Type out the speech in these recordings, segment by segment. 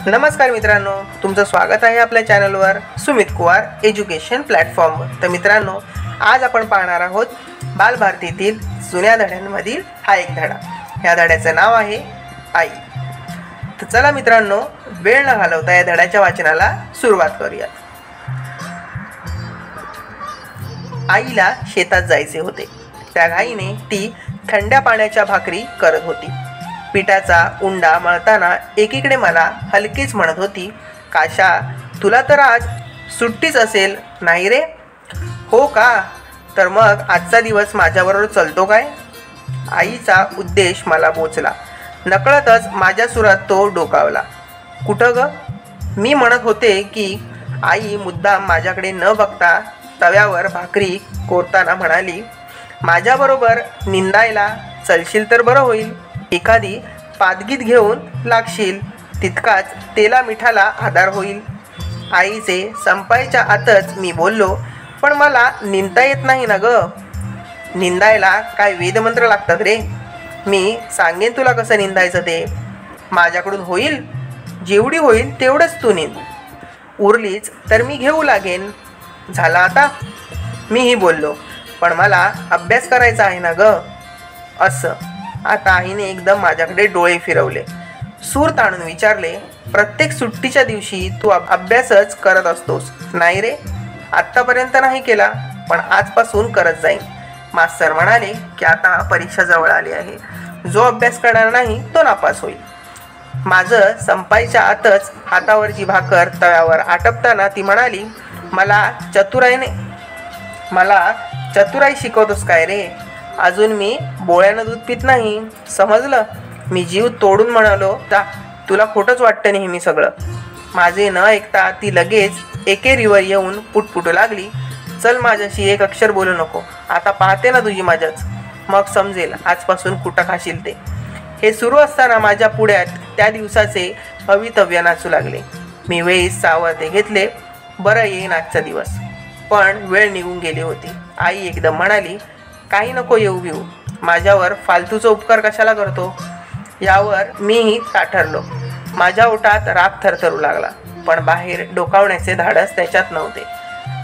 नमस्कार मित्रांनो, तुमचं स्वागत आहे आपल्या चॅनलवर सुमित कुवार एज्युकेशन प्लॅटफॉर्मवर। तर मित्रांनो, आज आपण पाहणार आहोत बालभारतीतील जुन्या धड्यांमधील हा एक धडा। या धड्याचं नाव आहे आई। तर चला मित्रांनो, वेळ न घालवता या धड्याच्या वाचनाला सुरुवात करूया। आईला शेतात जायचे होते। त्या घाईने ती थंड्या पाण्याच्या भाकरी करत होती। पिठाचा उंडा मळताना एकीकडे मला हलकीच म्हणत होती, काशा, तुला तर आज सुट्टीच असेल नाही रे? हो का? तर मग आजचा दिवस माझ्याबरोबर चलतो काय? आईचा उद्देश मला पोचला। नकळतच माझ्या सुरात तो डोकावला। कुठं ग? मी म्हणत होते की आई मुद्दाम माझ्याकडे न बघता तव्यावर भाकरी कोरताना म्हणाली, माझ्याबरोबर निंदायला चलशील तर बरं होईल। एखादी पादगीत घेऊन लागशील, तितकाच तेला मिठाला आधार होईल। आईचे संपायच्या आतच मी बोललो, पण मला निंदता येत नाही ना ग। निंदायला काय वेदमंत्र लागतात रे? मी सांगेन तुला कसं निंदायचं ते। माझ्याकडून होईल, जेवढी होईल तेवढंच तू निंद। उरलीच तर मी घेऊ लागेन। झाला आता? मीही बोललो, पण मला अभ्यास करायचा आहे ना ग। असं। आता आईने एकदम माझ्याकडे डोळे फिरवले। सूर ताणून विचारले, प्रत्येक सुट्टीच्या दिवशी तू अभ्यासच करत असतोस नाही रे? आत्तापर्यंत नाही केला, पण आजपासून करत जाईन। मास्तर म्हणाले की आता परीक्षा जवळ आली आहे, जो अभ्यास करणार नाही तो नापास होईल। माझं संपायच्या आतच हातावरची भाकर तव्यावर आटपताना ती म्हणाली, मला चतुराई शिकवतोस काय रे? अजून मी बोळ्यानं दूध पित नाही, समजलं? मी जीव तोडून म्हणालो, तुला खोटंच वाटतं नेहमी सगळं। माझे न ऐकता ती लगेच एकेरीवर येऊन पुटपुटू लागली, चल माझ्याशी एक अक्षर बोलू नको, आता पाहते ना तुझी मजाच, मग समजेल आजपासून कुठं खाशील ते। हे सुरू असताना माझ्या पुढ्यात त्या दिवसाचे भवितव्य नाचू लागले। मी वेळीच सावरते घेतले, बरं येईन आजचा दिवस। पण वेळ निघून गेली होती। आई एकदम म्हणाली, काही नको येऊ बिऊ, माझ्यावर फालतूचा उपकार कशाला करतो? यावर मीही ताठरलो। माझ्या ओठात राग थरथरू लागला, पण बाहेर डोकावण्याचे धाडस त्याच्यात नव्हते।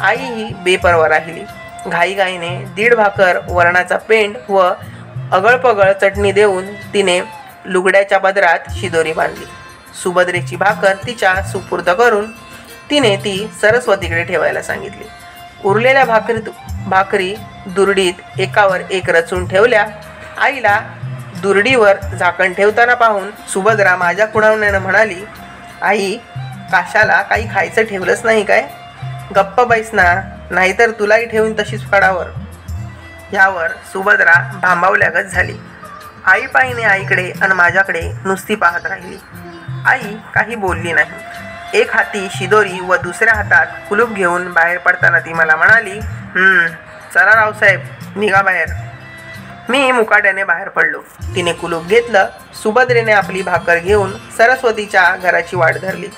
आईही बेपर्वा राहिली। घाईघाईने 1.5 भाकर, वरणाचा पेंड व अगळपगळ चटणी देऊन तिने लुगड्याच्या पदरात शिदोरी बांधली। सुभद्रेची भाकर तिच्या सुपूर्द करून तिने ती सरस्वतीकडे ठेवायला सांगितली। उरलेल्या भाकरी दुरडीत एकावर एक रचून ठेवल्या। आईला दुरडीवर झाकण ठेवताना पाहून सुभद्रा माझ्या खुणावण्यानं म्हणाली, आई, काशाला काही खायचं ठेवलंच नाही काय? गप्प बैस ना, नाहीतर तुलाही ठेवून तशीच फडावर। यावर सुभद्रा भांबावल्यागत झाली। आई पाहिने आईकडे आणि माझ्याकडे नुसती पाहत राहिली। आई काही बोलली नाही। एक हाती शिदोरी व दुसऱ्या हातात कुलूप घेऊन बाहेर पडताना ती मला म्हणाली, चला रावसाहेब, निघा बाहेर। मी मुकाट्याने बाहेर पडलो। तिने कुलूप घेतलं। सुभद्रेने आपली भाकर घेऊन सरस्वतीच्या घराची वाट धरली।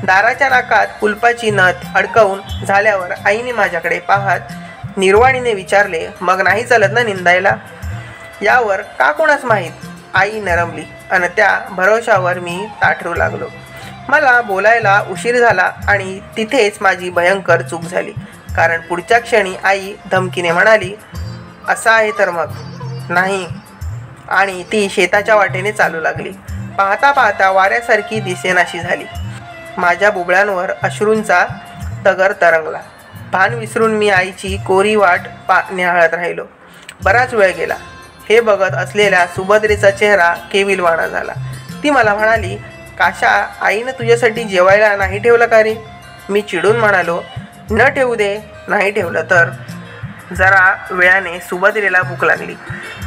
दाराच्या नाकात कुलपाची नथ अडकवून झाल्यावर आईने माझ्याकडे पाहत निर्वाणीने विचारले, मग नाही चालत ना निंदायला? यावर का कोणास माहीत आई नरमली आणि त्या भरोशावर मी ताठरू लागलो। मला बोलायला उशीर झाला आणि तिथेच माझी भयंकर चूक झाली, कारण पुढच्या क्षणी आई धमकीने म्हणाली, असं आहे तर मग नाही, आणि ती शेताच्या वाटेने चालू लागली। पाहता पाहता वाऱ्यासारखी दिसेनाशी झाली। माझ्या बुबळ्यांवर अश्रूंचा तगर तरंगला। भान विसरून मी आईची कोरी वाट निहाळत राहिलो। बराच वेळ गेला। हे बघत असलेल्या सुभद्रेचा चेहरा केविलवाणा झाला। ती मला म्हणाली, काशा, आईनं तुझ्यासाठी जेवायला नाही ठेवलं का रे? मी चिडून म्हणालो, न ठेवू दे, नाही ठेवलं तर। जरा वेळाने सुभद्रेला भूक लागली।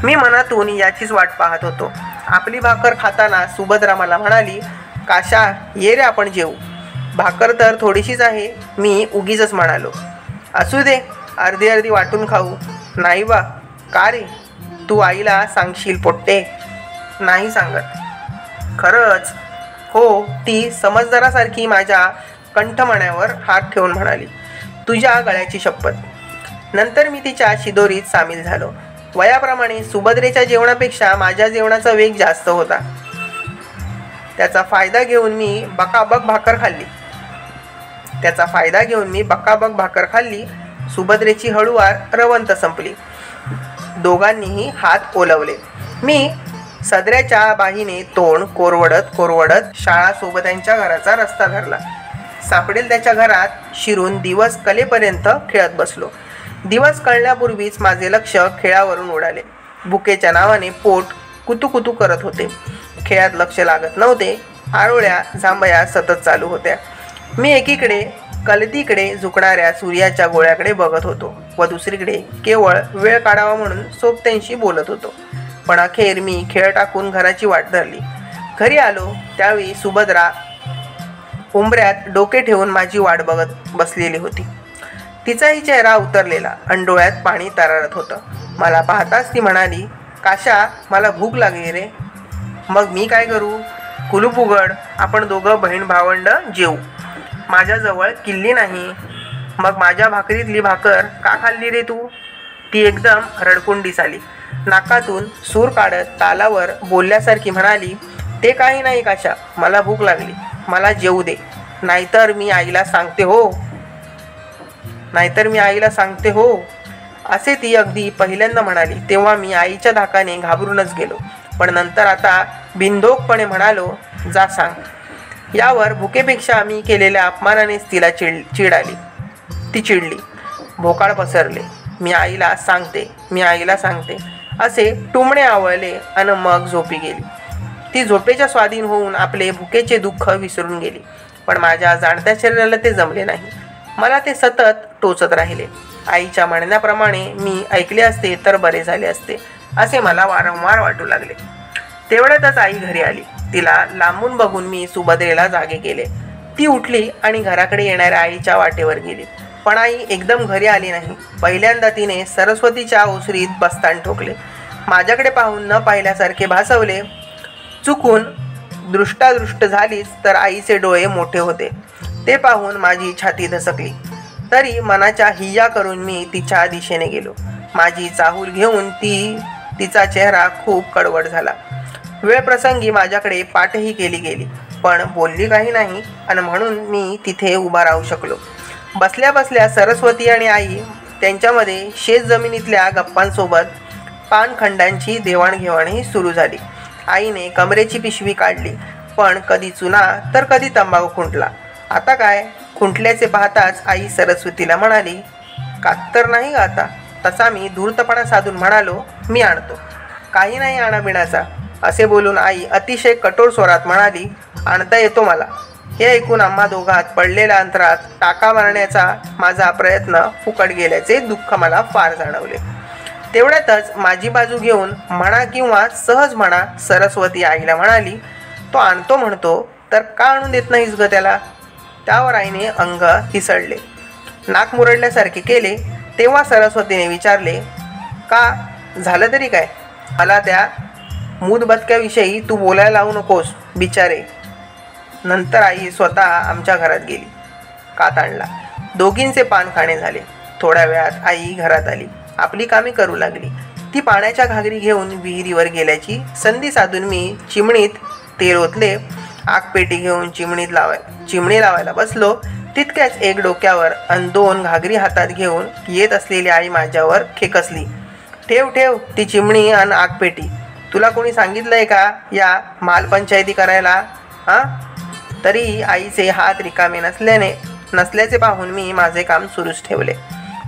मी मनातून याचीच वाट पाहत होतो। आपली भाकर खाताना सुभद्रा मला म्हणाली, काशा, ये रे आपण जेवू। भाकर तर थोडीशीच आहे, मी उगीच म्हणालो। असू दे, अर्धी अर्धी वाटून खाऊ। नाही बा। का रे? तू आईला सांगशील पोट्टे? नाही सांगत। खरंच? हो। ती समजदारासारखी माझ्या कंठमण्यावर हात ठेवून म्हणाली, तुझ्या गळ्याची शपथ। नंतर मी तिच्या शिदोरीत सामील झालो। वयाप्रमाणे सुभद्रेच्या जेवणापेक्षा माझ्या जेवणाचा वेग जास्त होता। त्याचा फायदा घेऊन मी बकाबक भाकर खाल्ली. सुभद्रेची हळूवार रवंत संपली. दोघांनीही हात ओलवले. मी सदऱ्याच्या बाहीने तोंड कोरवडत शाळा सोबत्यांच्या घराचा रस्ता धरला. सापडेल त्याच्या घरात शिरून दिवस कलेपर्यंत खेळत बसलो. दिवस कळण्यापूर्वीच माझे लक्ष खेळावरून उडाले. भुकेच्या नावाने पोट कुतू करत होते. खेळात लक्ष लागत नव्हते. आरोळ्या जांभया सतत चालू होत्या. मी एकीकडे कलतीकडे झुकणाऱ्या सूर्याच्या गोळ्याकडे बघत होतो व दुसरीकडे केवळ वेळ काढावा म्हणून सोबत्यांशी बोलत होतो. पण अखेर मी खेळ टाकून घराची वाट धरली. घरी आलो त्यावेळी सुभद्रा उंबऱ्यात डोके ठेवून माझी वाट बघत बसलेली होती. तिचाही चेहरा उतरलेला आणि डोळ्यात पाणी तरारत होतं. मला पाहताच ती म्हणाली, काशा, मला भूक लागली रे. मग मी काय करू? कुलूप उघड, आपण दोघं बहीण भावंड जेऊ. माझ्याजवळ किल्ली नाही. मग माझ्या भाकरीतली भाकर का खाल्ली रे तू? ती एकदम रडकुंडीस आली. नाकातून सूर काढत तालावर बोलल्यासारखी म्हणाली, ते काही नाही काशा, मला भूक लागली, मला जेवू दे, नाहीतर मी आईला सांगते हो. असे ती अगदी पहिल्यांदा म्हणाली तेव्हा मी आईच्या धाकाने घाबरूनच गेलो. पण नंतर आता बिनधोकपणे म्हणालो, जा सांग. यावर भुकेपेक्षा मी केलेल्या अपमानानेच तिला चिड आली. ती चिडली. भोकाळ पसरले. मी आईला सांगते असे टुमणे आवळले आणि मग झोपी गेली. ती झोपेच्या स्वाधीन होऊन आपले भुकेचे दुःख विसरून गेली. पण माझ्या जाणत्या शरीराला ते जमले नाही. मला ते सतत टोचत राहिले. आईच्या म्हणण्याप्रमाणे मी ऐकले असते तर बरे झाले असते असे मला वारंवार वाटू लागले. तेवढ्यातच आई घरी आली. तिला लांबून बघून मी सुभद्रेला जागे केले. ती उठली आणि घराकडे येणाऱ्या आईच्या वाटेवर गेली. पण आई एकदम घरी आली नाही. पहिल्यांदा तिने सरस्वतीच्या ओसरीत बस्तान ठोकले. माझ्याकडे पाहून न पाहिल्यासारखे भासवले. चुकून दृष्टादृष्ट झालीच तर आईचे डोळे मोठे होते. ते पाहून माझी छाती धसकली. तरी मनाच्या हिय्या करून मी तिच्या दिशेने गेलो. माझी चाहूल घेऊन तिचा चेहरा खूप कडवट झाला. वेळ प्रसंगी माझ्याकडे पाठही केली गेली, पण बोलली काही नाही आणि म्हणून मी तिथे उभा राहू शकलो. बसल्या बसल्या सरस्वती आणि आई त्यांच्यामध्ये शेतजमिनीतल्या गप्पांसोबत पानखंडांची देवाणघेवाणही सुरू झाली. आईने कमरेची पिशवी काढली, पण कधी चुना तर कधी तंबाखू खुंटला. आता काय? खुंटल्याचे पाहताच आई सरस्वतीला म्हणाली, कातर नाही का आता? तसा मी धूर्तपणा साधून म्हणालो, मी आणतो. काही नाही आणाबिणाचा असे बोलून आई अतिशय कठोर स्वरात म्हणाली, आणता येतो मला. हे ऐकून आम्हा दोघात पडलेल्या अंतरात टाका मारण्याचा माझा प्रयत्न फुकट गेल्याचे दुःख मला फार जाणवले. तेवढ्यातच माझी बाजू घेऊन म्हणा किंवा सहज म्हणा सरस्वती आईला म्हणाली, तो आणतो म्हणतो तर का आणून देत नाहीस ग त्याला? त्यावर आईने अंग हिसळले, नाक मुरडल्यासारखे केले. तेव्हा सरस्वतीने विचारले, का झालं तरी काय? मला त्या मूदबत्क्याविषयी तू बोलायला लावू नकोस बिचारे. नंतर आई स्वतः आमच्या घरात गेली. कात आणला. दोघींचे पान खाणे झाले. थोड्या वेळात आई घरात आली. आपली कामे करू लागली. ती पाण्याच्या घागरी घेऊन विहिरीवर गेल्याची संधी साधून मी चिमणीत तेल ओतले. आगपेटी घेऊन चिमणी लावायला बसलो. तितक्याच एक डोक्यावर आणि दोन घागरी हातात घेऊन येत असलेली आई माझ्यावर खेकसली. ठेव ती चिमणी आणि आगपेटी. तुला कोणी सांगितलंय का या मालपंचायती करायला? तरी आईचे हात रिकामे नसल्याचे पाहून मी माझे काम सुरूच ठेवले.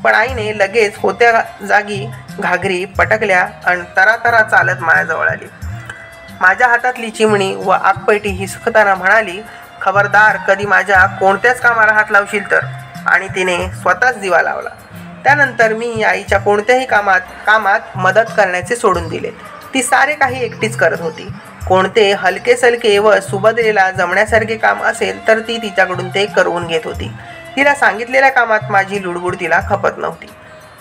पण आईने लगेच होत्या जागी घागरी पटकल्या आणि तरातरा चालत माझ्याजवळ आली. माझ्या हातातली चिमणी व आगपेटी हिसकताना म्हणाली, खबरदार कधी माझ्या कोणत्याच कामाला हात लावशील तर. आणि तिने स्वतःच दिवा लावला. त्यानंतर मी आईच्या कोणत्याही कामात मदत करण्याचे सोडून दिले. ती सारे काही एकटीच करत होती. कोणते हलके सलके व सुभद्रेला जमण्यासारखे काम असेल तर ती तिच्याकडून ते करवून घेत होती. तिला सांगितलेल्या कामात माझी लुडबुड तिला खपत नव्हती.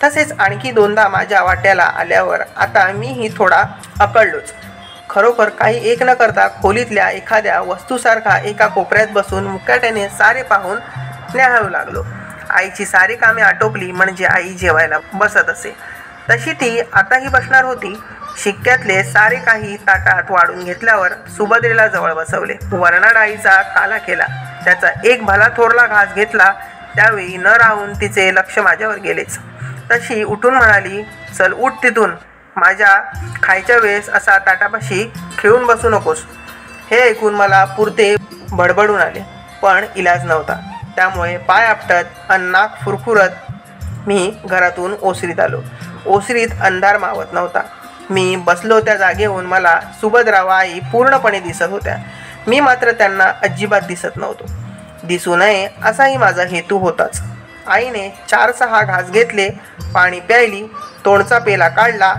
तसेच आणखी दोनदा माझ्या वाट्याला आल्यावर आता मीही थोडा अकळलोच. खरोखर काही एक न करता खोलीतल्या एखाद्या वस्तूसारखा एका कोपऱ्यात बसून मुकाट्याने सारे पाहून न्याहाळू लागलो. आईची सारी कामे आटोपली म्हणजे आई जेवायला बसत असे. तशी ती आताही बसणार होती, शिक्क्यातले सारे काही ताटात वाढून घेतल्यावर सुभद्रेला जवळ बसवले. वरणाड आईचा काला केला. त्याचा एक भला थोरला घास घेतला. त्यावेळी न राहून तिचे लक्ष माझ्यावर गेलेच. तशी उठून म्हणाली, चल उठ तिथून. माझ्या खायच्या वेळेस असा ताटापाशी खेळून बसू नकोस. हे ऐकून मला पुरते बडबडून आले, पण इलाज नव्हता. त्यामुळे पाय आपटत अन नाक फुरफुरत मी घरातून ओसरीत आलो. ओसरीत अंधार मावत नव्हता. मी बसलो त्या जागेहून मला सुभद्रा व आई पूर्णपणे दिसत होत्या. मी मात्र त्यांना अजिबात दिसत नव्हतो. दिसू नये असाही माझा हेतू होताच. आईने 4-6 घास घेतले, पाणी प्यायली, तोंडचा पेला काढला,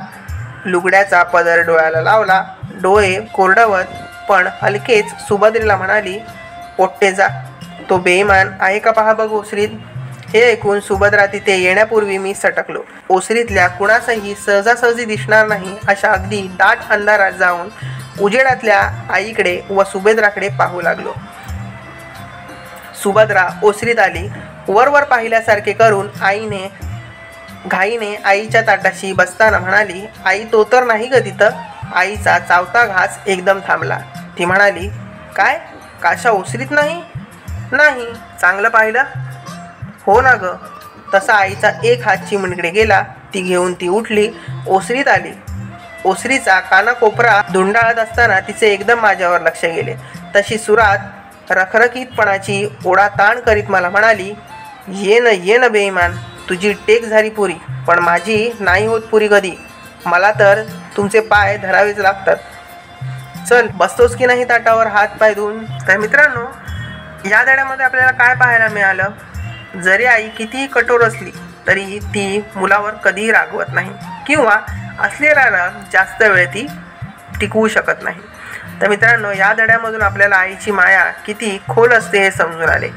लुगड्याचा पदर डोळ्याला लावला, डोळे कोरडवत पण हलकेच सुभद्रेला म्हणाली, पोट्टे जा, तो बेईमान आहे का पहा बघ ओसरीत. हे ऐकून सुभद्रा तिथे येण्यापूर्वी मी सटकलो. ओसरीतल्या कुणासही सहजासहजी दिसणार नाही अशा अगदी दाट अंधारात जाऊन उजेडातल्या आईकडे व सुभद्राकडे पाहू लागलो. सुभद्रा ओसरीत आली. वर पाहिल्यासारखे करून आईने घाईने आईच्या ताटाशी बसताना म्हणाली, आई तो तर नाही ग तिथं. आईचा चावता घास एकदम थांबला. ती म्हणाली, काय काशा ओसरीत नाही? नाही. चांगलं पाहिलं? हो ना ग. तसा आईचा एक हात चिमणीकडे गेला. ती घेऊन ती उठली, ओसरीत आली. ओसरीचा कानाकोपरा धुंडाळत असताना तिचे एकदम माझ्यावर लक्ष गेले. तशी सुरात रखरखीतपणाची ओढाताण करीत मला म्हणाली, ये न बेईमान, तुझी टेक झाली पुरी, पण माझी नाही होत पुरी कधी. मला तर तुमचे पाय धरावेच लागतात. चल बसतोस की नाही ताटावर हात पाय धुवून. तर मित्रांनो, या धड्यामध्ये आपल्याला काय पाहायला मिळालं? जरी आई कितीही कठोर असली तरी ती मुलावर कधीही रागवत नाही किंवा असलेला राग जास्त वेळ ती टिकवू शकत नाही. तर मित्रांनो, या धड्यामधून आपल्याला आईची माया किती खोल असते हे समजून आले.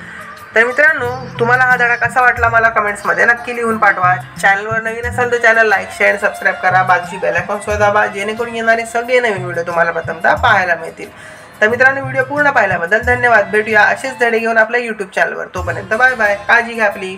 तर मित्रांनो, तुम्हाला हा धडा कसा वाटला मला कमेंट्समध्ये नक्की लिहून पाठवा. चॅनलवर नवीन असाल तर चॅनल लाईक, शेअर, सबस्क्राईब करा. बाजूची बेल आयकॉन सुद्धा दाबा, जेणेकरून येणारे सगळे नवीन व्हिडिओ तुम्हाला प्रथमतः पाहायला मिळतील. तर मित्रांनो, व्हिडिओ पूर्ण पाहिल्याबद्दल धन्यवाद. भेटूया असेच धडे घेऊन आपल्या यूट्यूब चॅनलवर. तोपर्यंत बाय बाय. काळजी घ्या आपली.